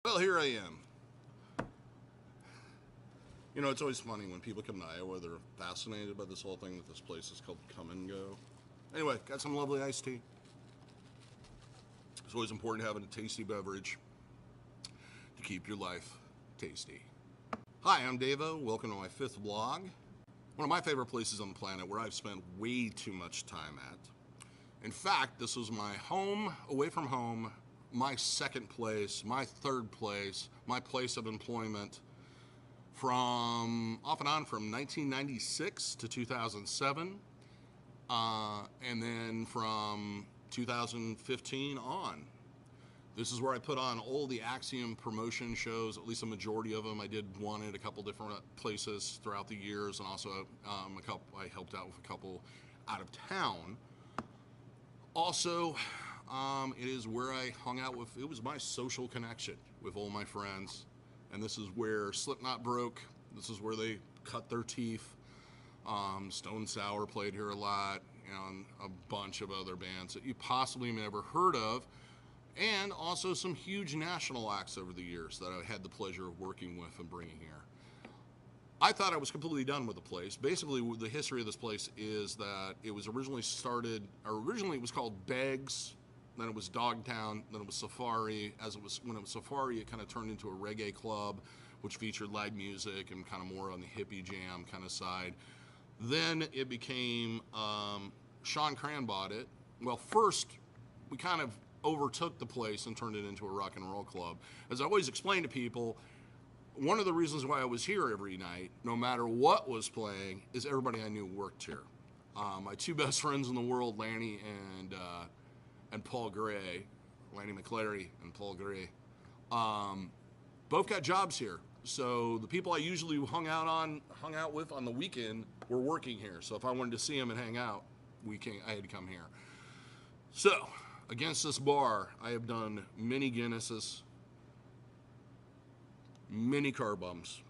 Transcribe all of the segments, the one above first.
Well, here I am. You know, it's always funny when people come to Iowa, they're fascinated by this whole thing that this place is called Come and Go. Anyway, got some lovely iced tea. It's always important having a tasty beverage to keep your life tasty. Hi, I'm DaVo. Welcome to my 5th vlog. One of my favorite places on the planet where I've spent way too much time at. In fact, this was my home, away from home, my second place, my third place, my place of employment from off and on from 1996 to 2007, and then from 2015 on. This is where I put on all the Axiom promotion shows, at least a majority of them. I did one at a couple different places throughout the years, and also I helped out with a couple out of town. Also, it is where I hung out with, it was my social connection with all my friends. And this is where Slipknot broke. This is where they cut their teeth. Stone Sour played here a lot, and a bunch of other bands that you possibly never heard of. And also some huge national acts over the years that I had the pleasure of working with and bringing here. I thought I was completely done with the place. Basically, the history of this place is that it was originally it was called Beggs, then it was Dogtown, then it was Safari. When it was Safari, it kind of turned into a reggae club, which featured live music and kind of more on the hippie jam kind of side. Then it became, Sean Cran bought it. Well, first, we kind of overtook the place and turned it into a rock and roll club. As I always explain to people, one of the reasons why I was here every night, no matter what was playing, is everybody I knew worked here. My two best friends in the world, Lanny and Paul Gray, Lanny McClary and Paul Gray, both got jobs here. So the people I usually hung out with on the weekend were working here. So if I wanted to see them and hang out, I had to come here. So against this bar, I have done many Guinnesses, many car bums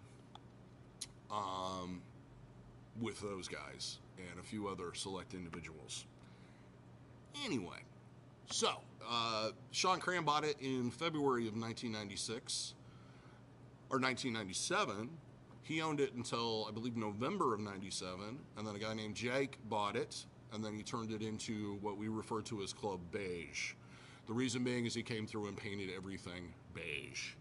with those guys and a few other select individuals. Anyway, so Sean Cran bought it in February of 1996 or 1997. He owned it until, I believe, November of 97, and then a guy named Jake bought it, and then he turned it into what we refer to as Club Beige. The reason being is he came through and painted everything beige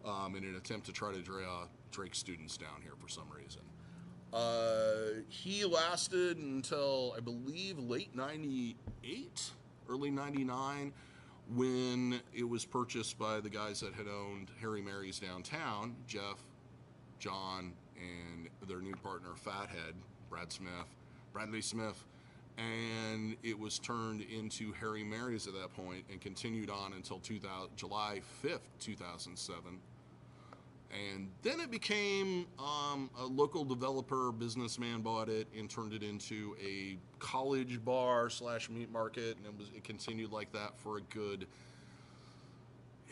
in an attempt to try to draw Drake students down here for some reason. He lasted until, I believe, late 98, early 99, when it was purchased by the guys that had owned Harry Mary's downtown, Jeff, John, and their new partner, Fathead, Bradley Smith, and it was turned into Harry Mary's at that point and continued on until July 5th, 2007. And then it became a local developer, businessman bought it and turned it into a college bar / meat market, and it continued like that for a good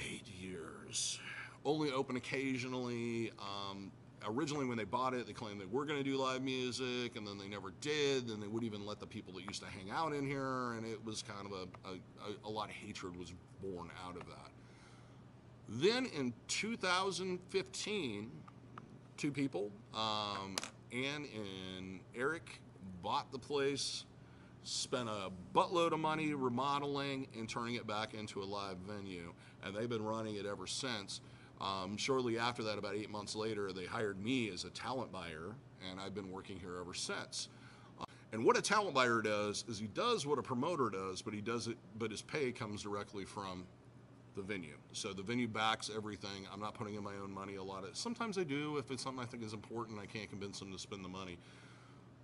8 years. Only open occasionally. Originally when they bought it, they claimed they were going to do live music, and then they never did, and they wouldn't even let the people that used to hang out in here, and it was kind of a lot of hatred was born out of that. Then in 2015, two people, Ann and Eric, bought the place, spent a buttload of money remodeling and turning it back into a live venue, and they've been running it ever since. Shortly after that, about 8 months later, they hired me as a talent buyer, and I've been working here ever since. And what a talent buyer does is he does what a promoter does, but his pay comes directly from the venue. So the venue backs everything. I'm not putting in my own money a lot of. Sometimes I do if it's something I think is important. I can't convince them to spend the money.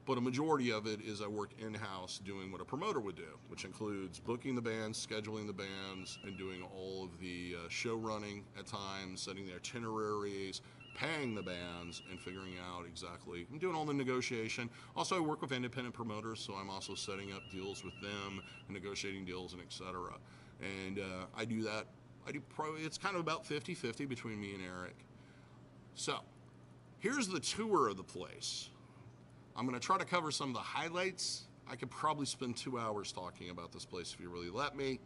But a majority of it is I work in-house doing what a promoter would do, which includes booking the bands, scheduling the bands, and doing all of the show running at times, setting the itineraries, paying the bands, and figuring out exactly, I'm doing all the negotiation. Also, I work with independent promoters, so I'm also setting up deals with them, and negotiating deals, and etc. And I do that. It's kind of about 50-50 between me and Eric. So, here's the tour of the place. I'm going to try to cover some of the highlights. I could probably spend 2 hours talking about this place if you really let me,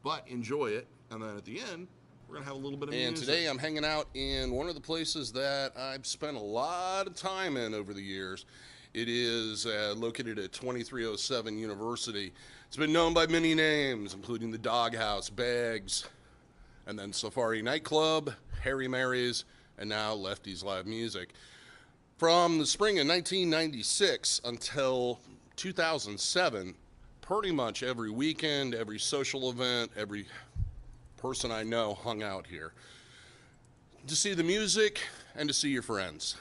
but enjoy it. And then at the end, We're going to have a little bit of And music. today I'm hanging out in one of the places that I've spent a lot of time in over the years. It is located at 2307 University. It's been known by many names, including the Doghouse, Bags, and then Safari Nightclub, Harry Mary's, and now Lefty's Live Music. From the spring of 1996 until 2007, pretty much every weekend, every social event, every person I know hung out here to see the music and to see your friends.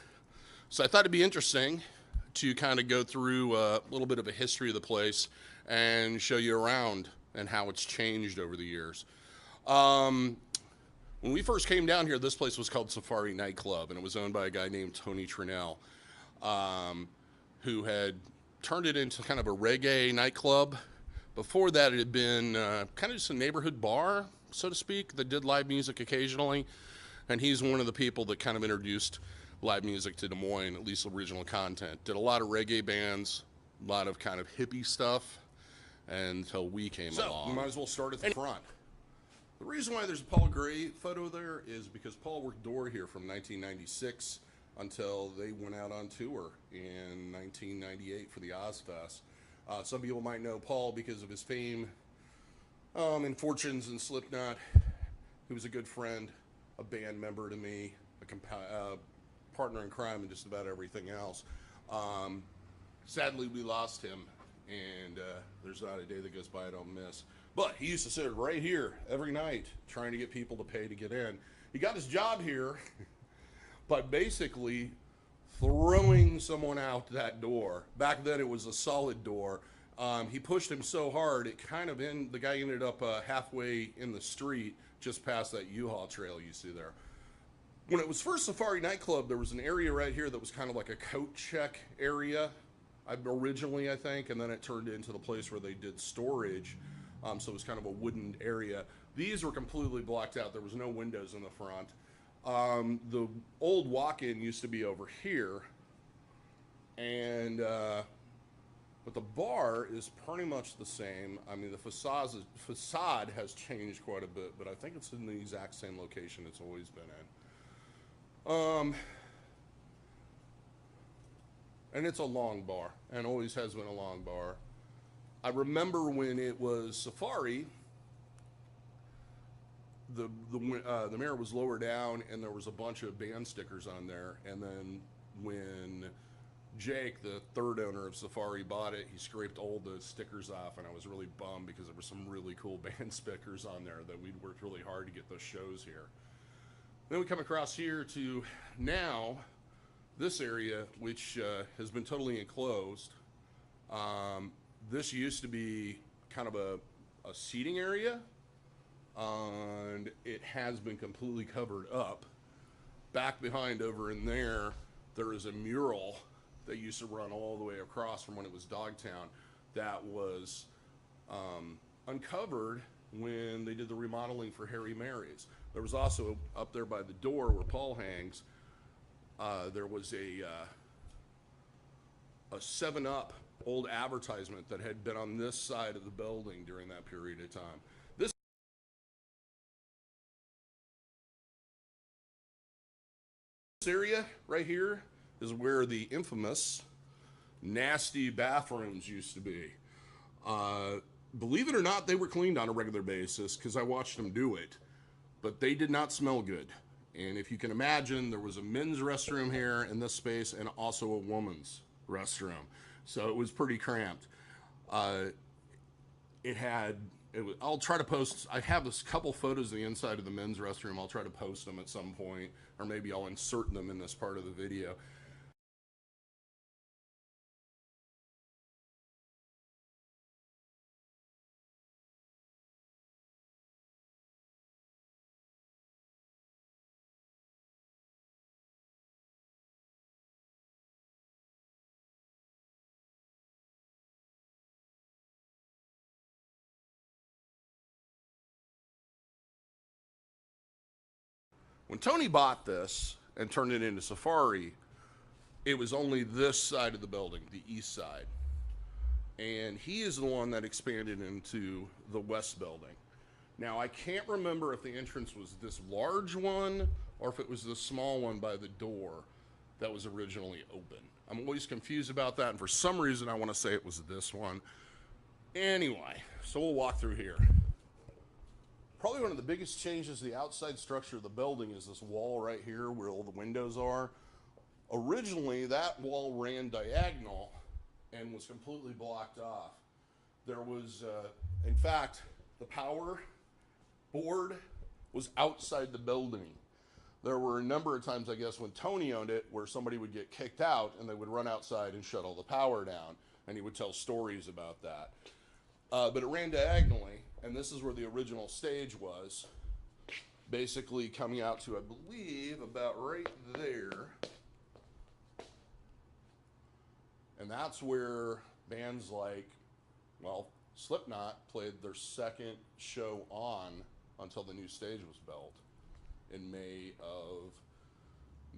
So I thought it'd be interesting to kind of go through a little bit of a history of the place and show you around and how it's changed over the years. When we first came down here, this place was called Safari Nightclub, and it was owned by a guy named Tony Trinnell, who had turned it into kind of a reggae nightclub. Before that, it had been kind of just a neighborhood bar, so to speak, that did live music occasionally. And he's one of the people that kind of introduced live music to Des Moines, at least original content. Did a lot of reggae bands, a lot of kind of hippie stuff, until we came along. We might as well start at the front. The reason why there's a Paul Gray photo there is because Paul worked door here from 1996 until they went out on tour in 1998 for the Ozfest. Some people might know Paul because of his fame in Fortunes and Slipknot. He was a good friend, a band member to me, a partner in crime, and just about everything else. Sadly, we lost him, and there's not a day that goes by I don't miss. But he used to sit right here every night trying to get people to pay to get in. He got his job here by basically throwing someone out that door. Back then it was a solid door. He pushed him so hard, the guy ended up halfway in the street just past that U-Haul trail you see there. When it was first Safari Nightclub, there was an area right here that was kind of like a coat check area originally, I think, and then it turned into the place where they did storage. So it was kind of a wooden area. These were completely blocked out. There was no windows in the front. The old walk-in used to be over here, and but the bar is pretty much the same. I mean, the facade has changed quite a bit, but I think it's in the exact same location it's always been in. And it's a long bar, and always has been a long bar. I remember when it was Safari, the mirror was lower down, and there was a bunch of band stickers on there. And then when Jake, the third owner of Safari, bought it, he scraped all the stickers off, and I was really bummed because there were some really cool band stickers on there that we'd worked really hard to get those shows here. Then we come across here to now this area, which has been totally enclosed. This used to be kind of a seating area, and it has been completely covered up. Back behind over in there, there is a mural that used to run all the way across from when it was Dogtown that was uncovered when they did the remodeling for Harry Mary's. There was also up there by the door where Paul hangs, there was a 7-Up old advertisement that had been on this side of the building during that period of time. This area right here is where the infamous nasty bathrooms used to be. Believe it or not, they were cleaned on a regular basis because I watched them do it, but they did not smell good. And if you can imagine, there was a men's restroom here in this space and also a woman's restroom. So it was pretty cramped. I'll try to post, I have a couple photos of the inside of the men's restroom. I'll try to post them at some point, or maybe I'll insert them in this part of the video. When Tony bought this and turned it into Safari, it was only this side of the building, the east side. And he is the one that expanded into the west building. Now, I can't remember if the entrance was this large one or if it was the small one by the door that was originally open. I'm always confused about that, and for some reason I want to say it was this one. Anyway, so we'll walk through here. Probably one of the biggest changes to the outside structure of the building is this wall right here where all the windows are. Originally, that wall ran diagonal and was completely blocked off. There was, in fact, the power board was outside the building. There were a number of times, I guess, when Tony owned it, where somebody would get kicked out and they would run outside and shut all the power down, and he would tell stories about that. But it ran diagonally, and this is where the original stage was, basically coming out to, I believe, about right there. And that's where bands like, well, Slipknot played their second show on until the new stage was built in May of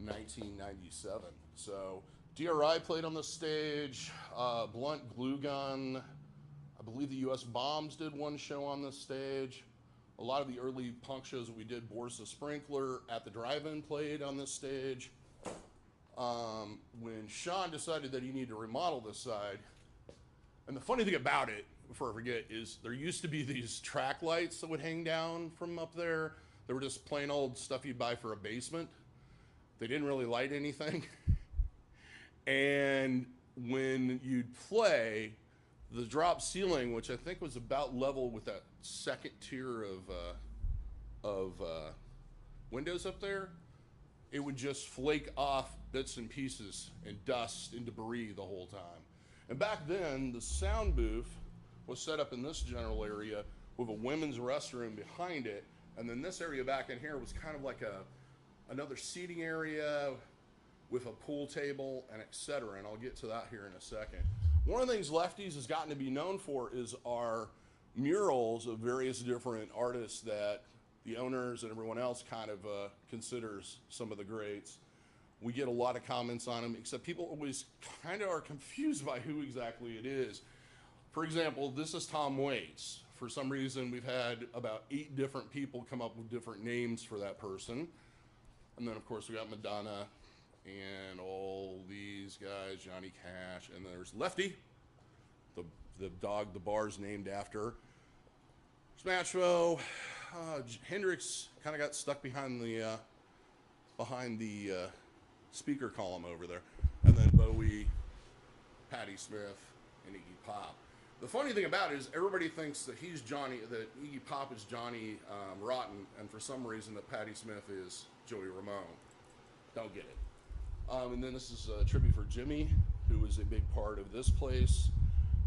1997. So DRI played on the stage, Blunt Glue Gun, I believe the US Bombs did one show on this stage. A lot of the early punk shows that we did, Boris the Sprinkler at the Drive-In played on this stage. When Sean decided that he needed to remodel this side, and the funny thing about it, before I forget, is there used to be these track lights that would hang down from up there. They were just plain old stuff you'd buy for a basement. They didn't really light anything. And when you'd play, the drop ceiling, which I think was about level with that second tier of windows up there, it would just flake off bits and pieces and dust and debris the whole time. And back then, the sound booth was set up in this general area with a women's restroom behind it, and then this area back in here was kind of like another seating area with a pool table and etc. And I'll get to that here in a second. One of the things Lefty's has gotten to be known for is our murals of various different artists that the owners and everyone else kind of considers some of the greats. We get a lot of comments on them, except people always kind of are confused by who exactly it is. For example, this is Tom Waits. For some reason, we've had about 8 different people come up with different names for that person. And then, of course, we got Madonna and all these guys, Johnny Cash, and there's Lefty, the dog the bar's named after. Smashmo, Hendrix kind of got stuck behind the speaker column over there, and then Bowie, Patti Smith, and Iggy Pop. The funny thing about it is everybody thinks that that Iggy Pop is Johnny Rotten, and for some reason that Patti Smith is Joey Ramone. Don't get it. And then this is a tribute for Jimmy, who was a big part of this place,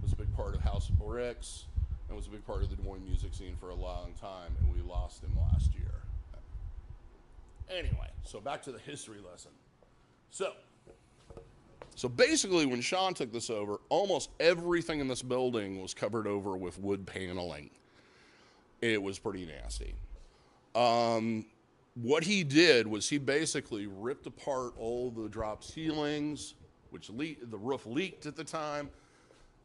was a big part of House of Bricks, and was a big part of the Des Moines music scene for a long time, and we lost him last year. Anyway, so back to the history lesson. So basically, when Sean took this over, almost everything in this building was covered over with wood paneling. It was pretty nasty. What he did was he basically ripped apart all the drop ceilings, which the roof leaked at the time,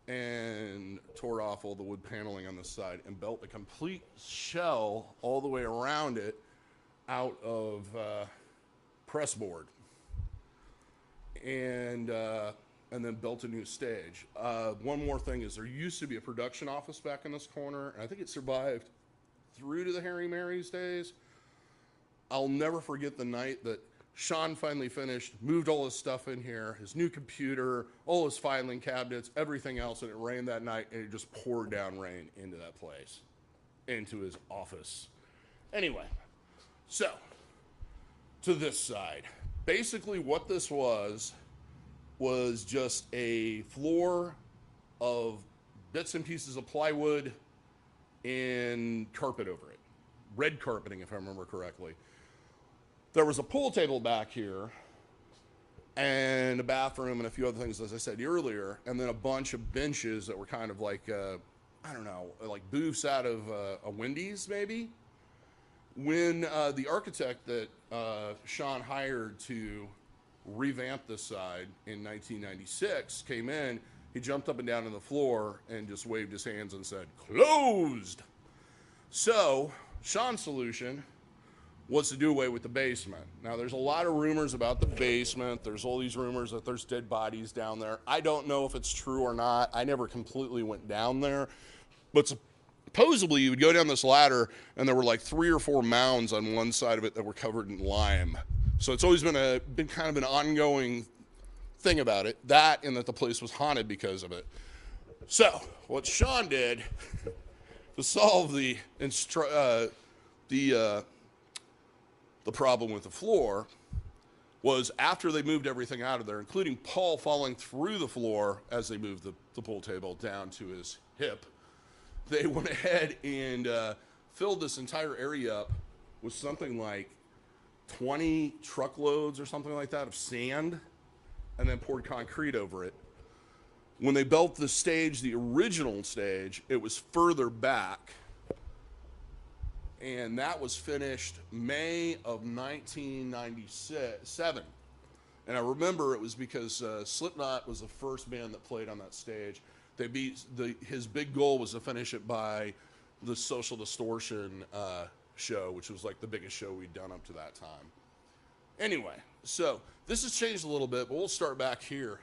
and tore off all the wood paneling on the side and built a complete shell all the way around it out of press board. And then built a new stage. One more thing is there used to be a production office back in this corner, and I think it survived through to the Harry Mary's days. I'll never forget the night that Sean finally finished, moved all his stuff in here, his new computer, all his filing cabinets, everything else, and it rained that night, and it just poured down rain into that place, into his office. Anyway, so, to this side. Basically what this was just a floor of bits and pieces of plywood and carpet over it. Red carpeting, if I remember correctly. There was a pool table back here and a bathroom and a few other things, as I said earlier, and then a bunch of benches that were kind of like, I don't know, like booths out of a Wendy's maybe. When the architect that Sean hired to revamp this side in 1996 came in, he jumped up and down on the floor and just waved his hands and said, "Closed!" So Sean's solution was to do away with the basement. Now, there's a lot of rumors about the basement. There's all these rumors that there's dead bodies down there. I don't know if it's true or not. I never completely went down there. But supposedly, you would go down this ladder, and there were like 3 or 4 mounds on one side of it that were covered in lime. So it's always been kind of an ongoing thing about it. That, and that the place was haunted because of it. So what Sean did to solve the problem with the floor was, after they moved everything out of there, including Paul falling through the floor as they moved the pool table down to his hip, they went ahead and filled this entire area up with something like 20 truckloads or something like that of sand, and then poured concrete over it. When they built the stage, the original stage, it was further back, and that was finished May of 1997. And I remember it was because Slipknot was the first band that played on that stage. His big goal was to finish it by the Social Distortion show, which was like the biggest show we'd done up to that time. Anyway, so this has changed a little bit, but we'll start back here.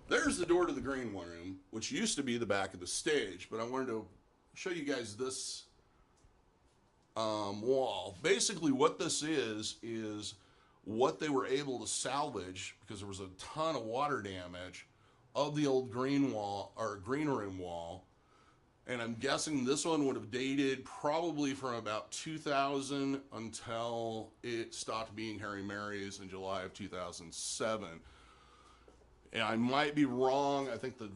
There's the door to the green room, which used to be the back of the stage, but I wanted to show you guys this wall. Basically what this is what they were able to salvage, because there was a ton of water damage, of the old green room wall. And I'm guessing this one would have dated probably from about 2000 until it stopped being Harry Mary's in July of 2007. And I might be wrong. I think the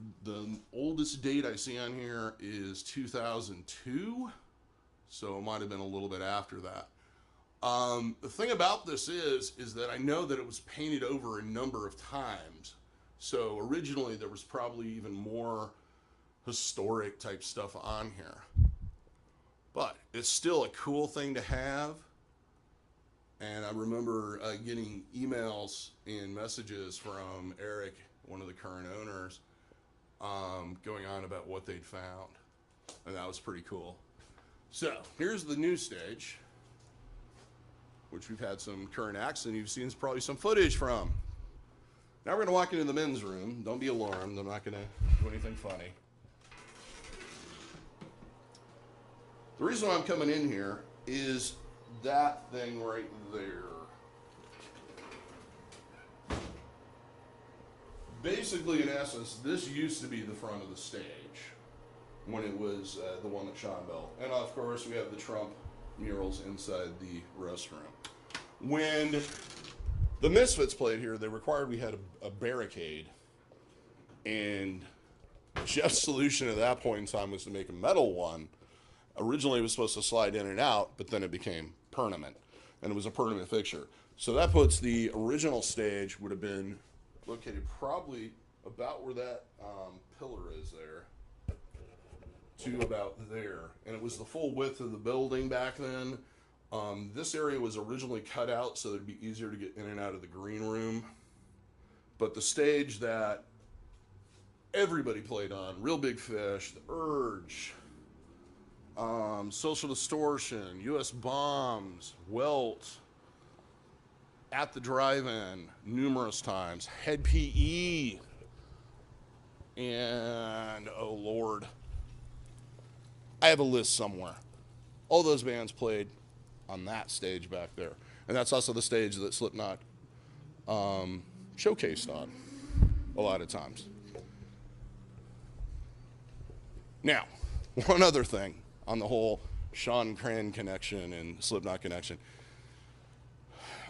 oldest date I see on here is 2002. So it might have been a little bit after that. The thing about this is that I know that it was painted over a number of times. So originally there was probably even more historic type stuff on here. But it's still a cool thing to have. And I remember getting emails and messages from Eric, one of the current owners, going on about what they'd found. And that was pretty cool. So here's the new stage, which we've had some current acts, and you've seen probably some footage from. Now we're going to walk into the men's room. Don't be alarmed. I'm not going to do anything funny. The reason why I'm coming in here is that thing right there. Basically, in essence, this used to be the front of the stage when it was the one that Sean built. And of course, we have the Trump murals inside the restroom. When the Misfits played here, they required we had a barricade. And Jeff's solution at that point in time was to make a metal one. Originally, it was supposed to slide in and out, but then it became permanent. And it was a permanent fixture. So that puts the original stage would have been located probably about where that pillar is there, to about there. And it was the full width of the building back then. This area was originally cut out so it'd be easier to get in and out of the green room. But the stage that everybody played on, Real Big Fish, The Urge, Social Distortion, U.S. Bombs, Welt, At the Drive-In, numerous times, Head PE, and oh Lord, I have a list somewhere. All those bands played on that stage back there. And that's also the stage that Slipknot showcased on a lot of times. Now, one other thing on the whole Sean Cran connection and Slipknot connection.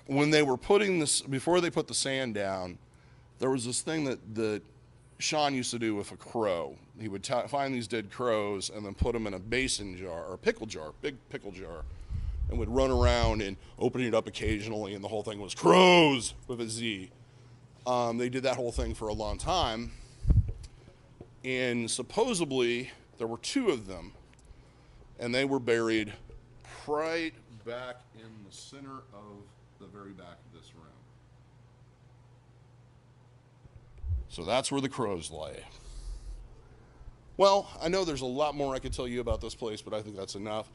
When they were putting this, before they put the sand down, there was this thing that Sean used to do with a crow. He would find these dead crows and then put them in a mason jar, or a pickle jar, big pickle jar, and would run around and open it up occasionally, and the whole thing was crows with a Z. They did that whole thing for a long time, and supposedly there were 2 of them, and they were buried right back in the center of the very back of this room. So that's where the crows lay. Well, I know there's a lot more I could tell you about this place, but I think that's enough.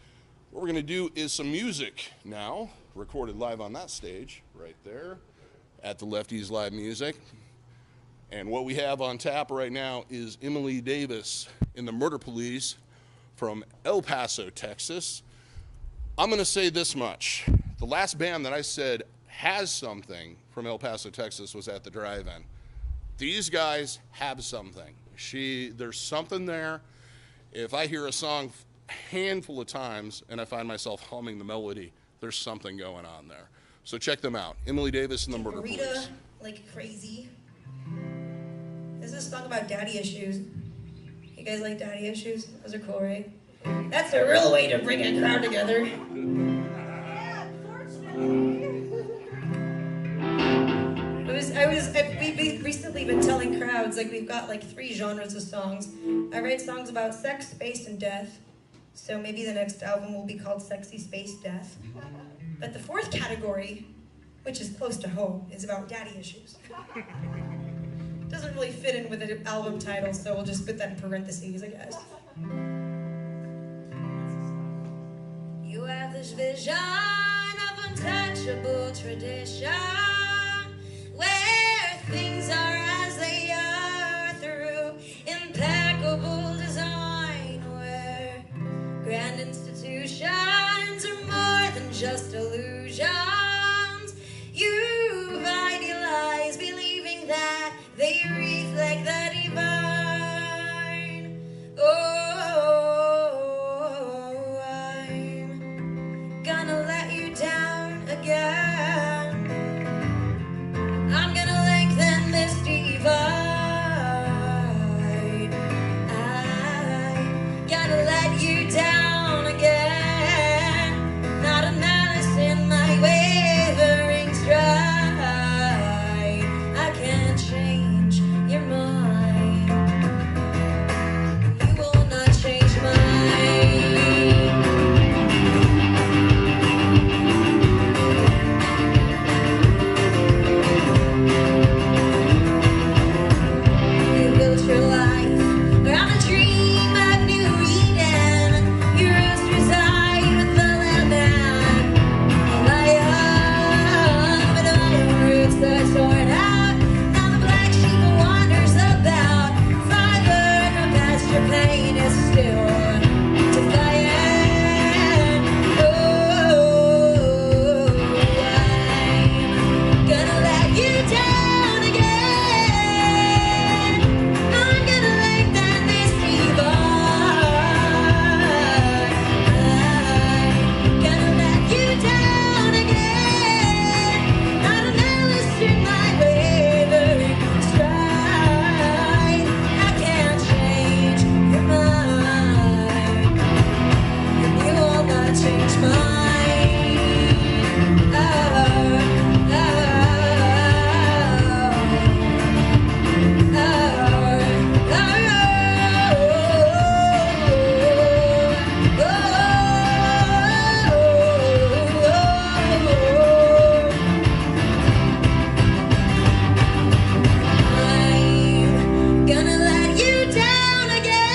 What we're going to do is some music now, recorded live on that stage right there at the Lefty's Live Music. And what we have on tap right now is Emily Davis in the Murder Police from El Paso, Texas. I'm going to say this much. The last band that I said has something from El Paso, Texas was at the drive-in. These guys have something. There's something there. If I hear a song a handful of times and I find myself humming the melody, there's something going on there. So check them out. Emily Davis and the Murder Police. Like crazy. This is a song about daddy issues. You guys like daddy issues? Those are cool, right? That's a real way to bring a crowd together. We've recently been telling crowds, like, we've got like 3 genres of songs. I write songs about sex, space, and death. So maybe the next album will be called Sexy Space Death. But the 4th category, which is close to home, is about daddy issues. Doesn't really fit in with the album title, so we'll just put that in parentheses, I guess. You have this vision of untouchable tradition, where things are as they are through impeccable design, where grand institutions are more than just illusions. You've idealized, believing that they reflect the divine. Oh, I'm gonna let you down again. I'm gonna lengthen this divide. I'm gonna let you down again. Not a malice in my wavering stride. I can't change your mind. You will not change mine. You built your life around a dream of New Eden. Your roots reside with the land. But all your roots are torn out. Now the black sheep wanders about. Farther past your pain is still defiant. Oh, I'm gonna let you down again. I'm gonna lengthen this divide. I'm gonna let you down again. Not a malice in my wavering stride. I can't change your mind, and you will not change mine. Oh, I'm gonna let you down again.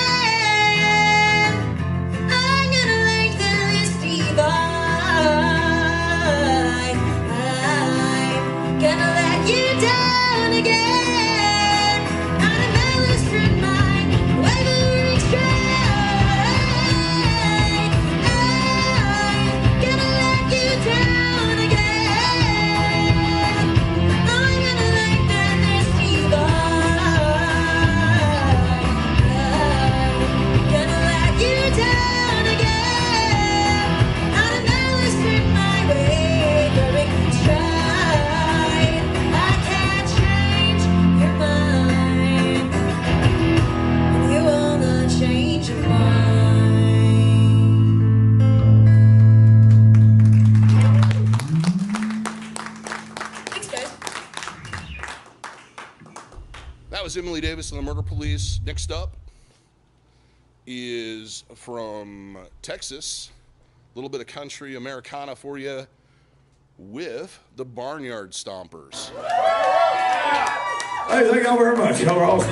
I'm gonna lengthen this divide. I'm gonna let you down again. Not a malice in my wavering stride. I'm gonna let you down again. I'm gonna lengthen this divide. I'm gonna let you down again. Not a malice in my wavering stride. I can't change your mind, and you will not change your mind. Thanks, guys. That was Emily Davis and the Murder Police. Next up is from Texas. A little bit of country Americana for you with the Barnyard Stompers. Hey, thank y'all very much. Y'all are awesome.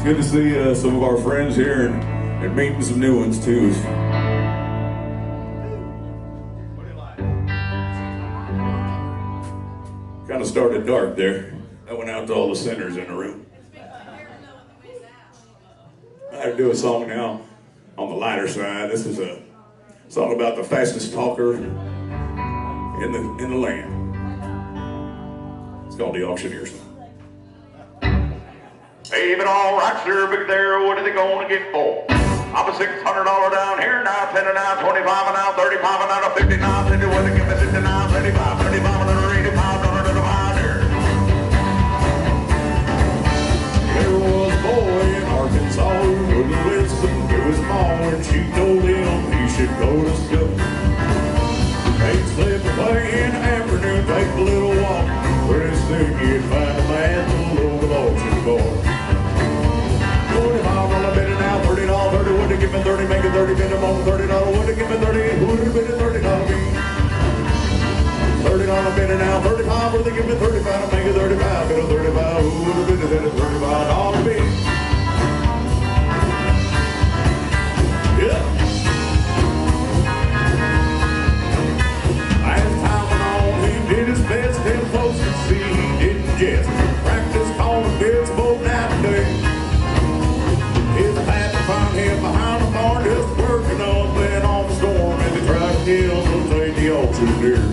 It's good to see some of our friends here and meeting some new ones too. Kind of started dark there. I went out to all the sinners in the room. I had to do a song now on the lighter side. This is a song about the fastest talker in the land. It's called The Auctioneer Song. Hey, but all right, sir, big there, what are they gonna get for? I'm a $600 down here, now 10 and now 25 and now 35 and now 50 now 50, what they give me 69, 35, 35 and 85, $100 to buy there. There was a boy in Arkansas who wouldn't listen to his mom when she told him he should go to school. He'd slip away in the afternoon, take a little walk. Pretty soon you'd find a man pulled over the auction board. $25 bet it now, $30, 30, would they give me 30, make it 30, bet them on $30, would they give me 30, would they bet it $30 be? $30 bet it now, 35, would they give me 35, make it 35, bet it 35, who would have bet it $35 be? Yeah. As time went on, he did his best and folks could see he didn't jest. Practice calling bids both night and day. His pappy found him behind the barn just working on playing on the storm as he tried to get him to take the auctioneer.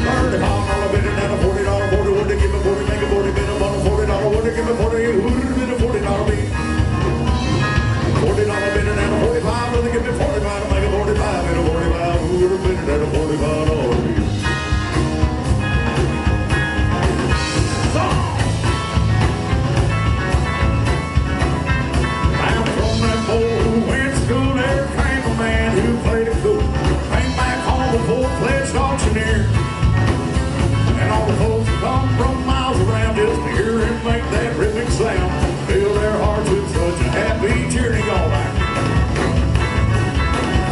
$35 bid it down to $40, 40, would they give me 40, make it 40, bid him on $40, would they give me 40, who would have bid a $40 be? $40 bid it down to 45, would they give me 45, make it 45, bid a 45, who would have bid it down to $45 be? Full-fledged auctioneer, and all the folks who come from miles around just to hear him make that rhythmic sound, fill their hearts with such a happy, cheering all night.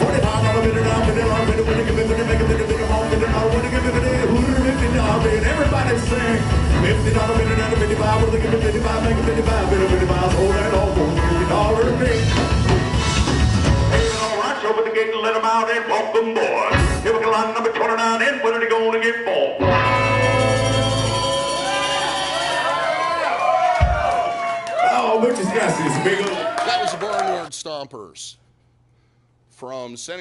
$45 bid it down, bid it on, bid it, when they give it, bid it, make it, bid it, bid it on, bid it on, when they give it, bid it, $50 bid, everybody sing. $50 bid it down to 55, when they give it 55, make it 55, bid it, 55, hold that all for $50 bid. Over the gate and let them out and walk them boys. Here we go, line number 29 in. What are they going to get for? Oh, Butch's got this big old... That was the Barnyard Stompers from San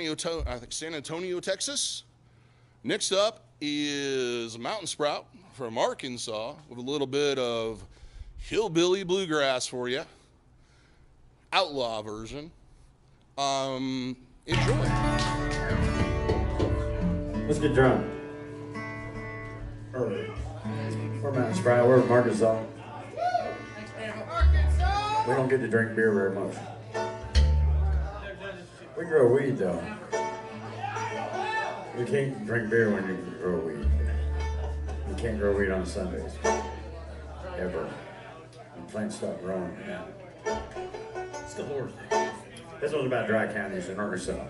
Antonio, Texas. Next up is Mountain Sprout from Arkansas with a little bit of hillbilly bluegrass for you. Outlaw version. Enjoy. Let's get drunk. We're Mountain Sprout, we're from Arkansas. We don't get to drink beer very much. We grow weed though. You can't drink beer when you grow weed. You can't grow weed on Sundays. Ever. The plants stop growing. It's the Lord's day. This one's about dry counties in Arkansas.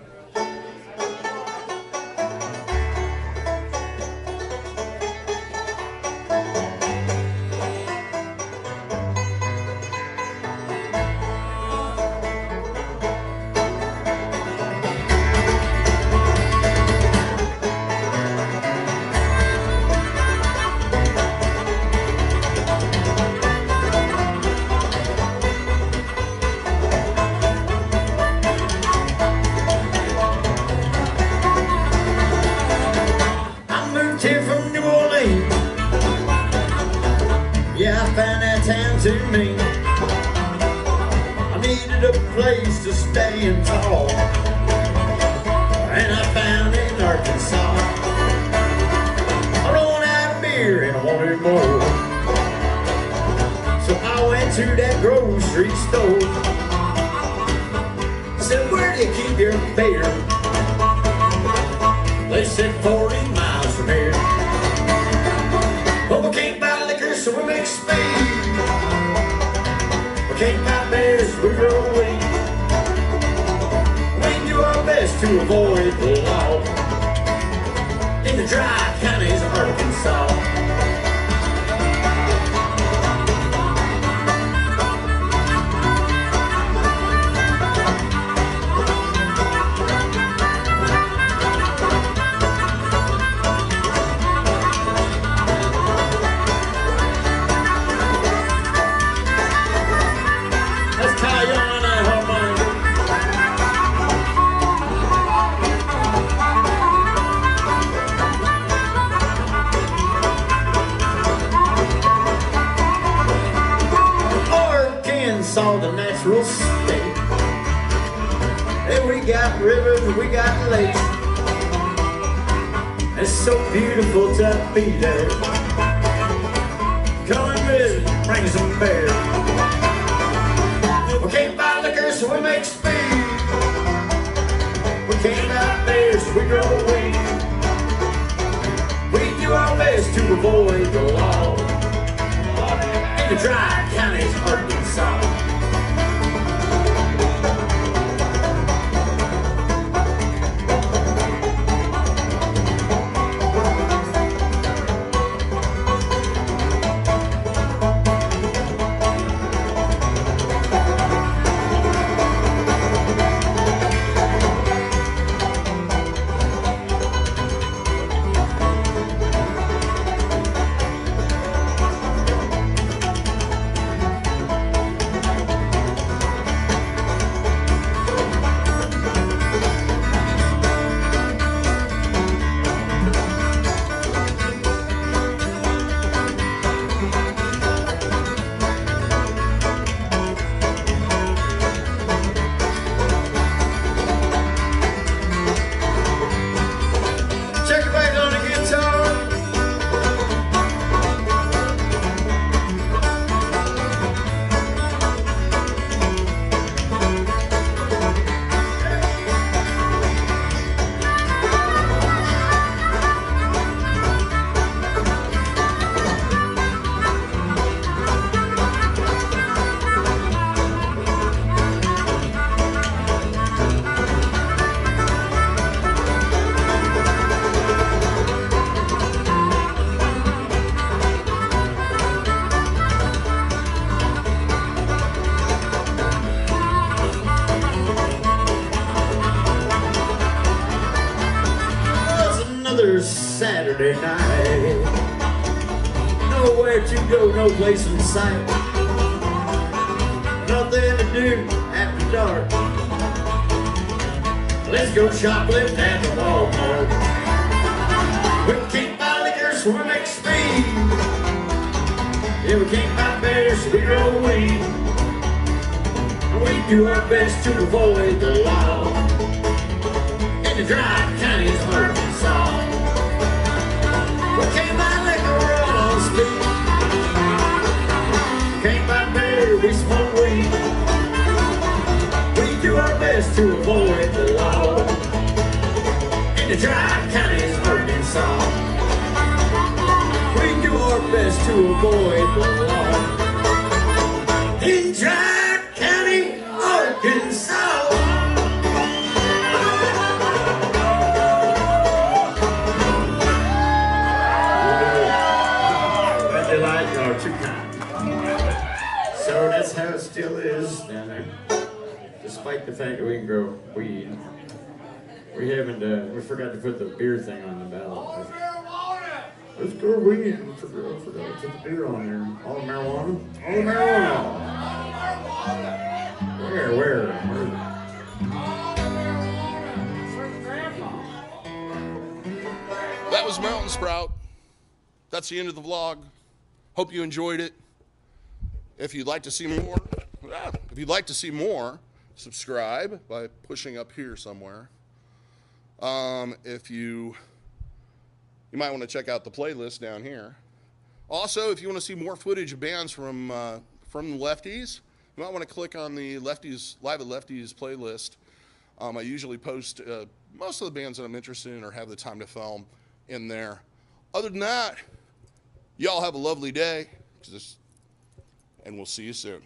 To me, I needed a place to stay and talk, and I found in Arkansas. I ran out of beer and I wanted more, so I went to that grocery store. I said, where do you keep your beer? They said 40 miles from here. But we can't buy liquor, so we make speed. Can't buy bears, we grow weed. We do our best to avoid the law in the dry counties of Arkansas. natural state. Hey, we got rivers, we got lakes. It's so beautiful to be there. Come and visit, bring some beer. We can't buy liquor, so we make speed. We can't buy beer, so we grow weed. We do our best to avoid the law in the dry counties, Arkansas. Saturday night, nowhere to go, no place in sight, nothing to do after dark. Let's go shoplift at the Walmart. We can't buy liquor, so we make speed. Yeah, we can't buy beer, so we grow weed. We do our best to avoid the law in the dry counties of Arkansas. We can't buy liquor on speed. Can't buy beer, we smoke weed. We do our best to avoid the law in the dry counties of Arkansas. We do our best to avoid the law in dry county, Arkansas. So that's how it still is down there. Despite the fact that we can grow weed, we forgot to put the beer thing on the ballot. Let's grow weed. I forgot to put the beer on there. All the marijuana? All the marijuana. Where? That was Mountain Sprout. That's the end of the vlog. Hope you enjoyed it. If you'd like to see more, subscribe by pushing up here somewhere. If you might want to check out the playlist down here. Also, if you want to see more footage of bands from the Lefties, you might want to click on the Lefties Live at Lefties playlist. I usually post most of the bands that I'm interested in or have the time to film in there. Other than that, y'all have a lovely day, and we'll see you soon.